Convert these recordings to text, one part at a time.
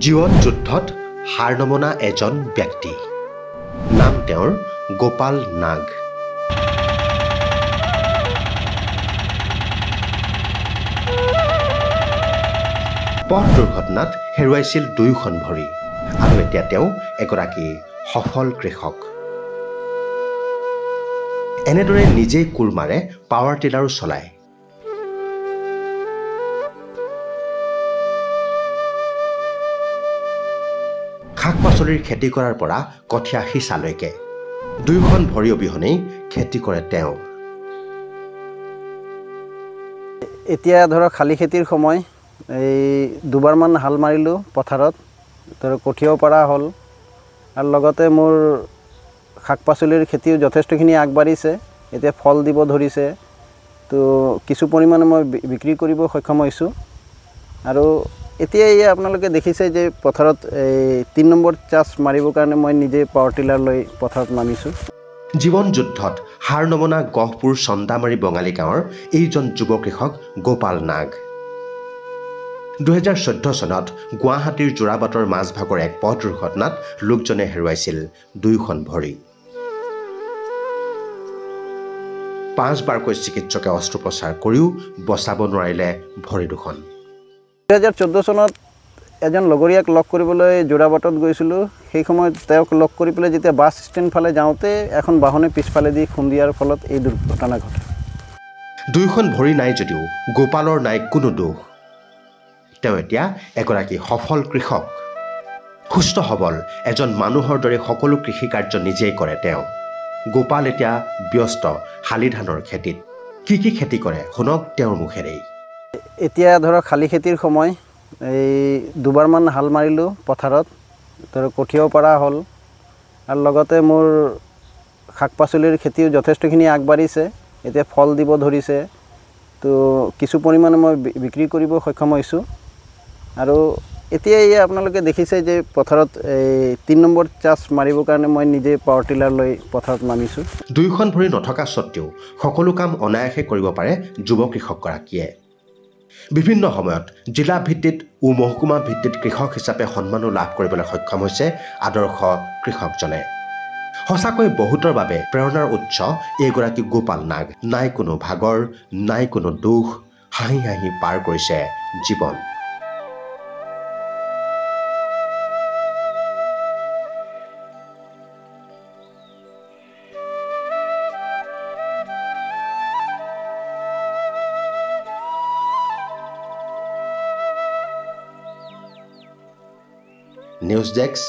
জীৱন যুদ্ধত হাৰ নমনা এজন ব্যক্তি নাম তেওঁৰ গোপাল নাগ। পথ দুৰ্ঘটনাত হেৰুৱাইছিল দুয়োখন ভৰি আৰু এতিয়া তেওঁ এগৰাকী সফল কৃষক। এনেদৰে নিজেই কোৰ মাৰে, পাৱাৰ টিলাৰো চলায়। শাক পাচলিৰ খেতি কৰাৰ পৰা কঠীয়া সিঁচালৈকে দুয়োখন ভৰি অবিহনেই খেতি কৰে তেওঁ। এতিয়া ধৰক শালি খেতিৰ সময়, এই দুবাৰমান হাল মাৰিলোঁ পথাৰত, ধৰক কঠীয়াও পৰা হ'ল আৰু লগতে মোৰ শাক পাচলিৰ খেতিও যথেষ্টখিনি আগবাঢ়িছে, এতিয়া ফল দিব ধৰিছে। তো কিছু পৰিমাণে মই বিক্ৰী কৰিব সক্ষম হৈছোঁ। আৰু এতিয়া আপোনালোকে দেখিছে যে পথাৰত এই 3 নম্বৰ চাষ মাৰিবৰ কাৰণে মই নিজে পাৱাৰ টিলাৰ লৈ পথাৰত নামিছোঁ। জীৱন যুদ্ধত হাৰ নমনা গহপুৰ চন্দামাৰী বঙালী গাঁৱৰ এইজন যুৱ কৃষক গোপাল নাগ। 2014 চনত গুৱাহাটীৰ যোৰাবাটৰ মাজভাগৰ এক পথ দুৰ্ঘটনাত লোকজনে হেৰুৱাইছিল দুয়োখন ভৰি। 5 বাৰকৈ চিকিৎসকে অস্ত্ৰোপচাৰ কৰিও বচাব নোৱাৰিলে ভৰি দুখন। 2014 চনত এজন লগৰীয়াক লগ কৰিবলৈ যোৰাবাটত গৈছিলোঁ। সেই সময়ত তেওঁক লগ কৰি পেলাই যেতিয়া বাছ ষ্টেণ্ড ফালে যাওঁতে এখন বাহনে পিছফালেদি খুন্দিয়াৰ ফলত এই দুৰ্ঘটনা ঘটে। দুয়োখন ভৰি নাই যদিও গোপালৰ নাই কোনো দোষ। তেওঁ এতিয়া এগৰাকী সফল কৃষক। সুস্থ সবল এজন মানুহৰ দৰে সকলো কৃষি কাৰ্য নিজেই কৰে তেওঁ। গোপাল এতিয়া ব্যস্ত শালি ধানৰ খেতিত। কি খেতি কৰে শুনক তেওঁৰ মুখেৰেই। এতিয়া ধৰক শালি খেতিৰ সময়, এই দুবাৰমান হাল মাৰিলোঁ পথাৰত, ধৰক কঠীয়াও পৰা হ'ল আৰু লগতে মোৰ শাক পাচলিৰ খেতিও যথেষ্টখিনি আগবাঢ়িছে, এতিয়া ফল দিব ধৰিছে। তো কিছু পৰিমাণে মই বিক্ৰী কৰিব সক্ষম হৈছোঁ। আৰু এতিয়া আপোনালোকে দেখিছে যে পথাৰত এই 3 নম্বৰ চাষ মাৰিবৰ কাৰণে মই নিজে পাৱাৰ টিলাৰ লৈ পথাৰত নামিছোঁ। দুয়োখন ভৰি নথকা স্বত্বেও সকলো কাম অনায়াসে কৰিব পাৰে যুৱ কৃষকগৰাকীয়ে। বিভিন্ন সময়ত জিলা ভিত্তিত মহকুমা ভিত্তিত কৃষক হিচাপে সন্মানো লাভ কৰিবলৈ সক্ষম হৈছে আদৰ্শ কৃষকজনে। সঁচাকৈ বহুতৰ বাবে প্ৰেৰণাৰ উৎস এইগৰাকী গোপাল নাগ। নাই কোনো ভাগৰ, নাই কোনো দুখ, হাঁহি হাঁহি পাৰ কৰিছে জীৱন। News desk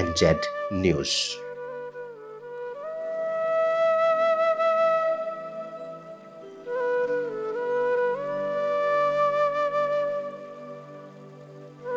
NZ news.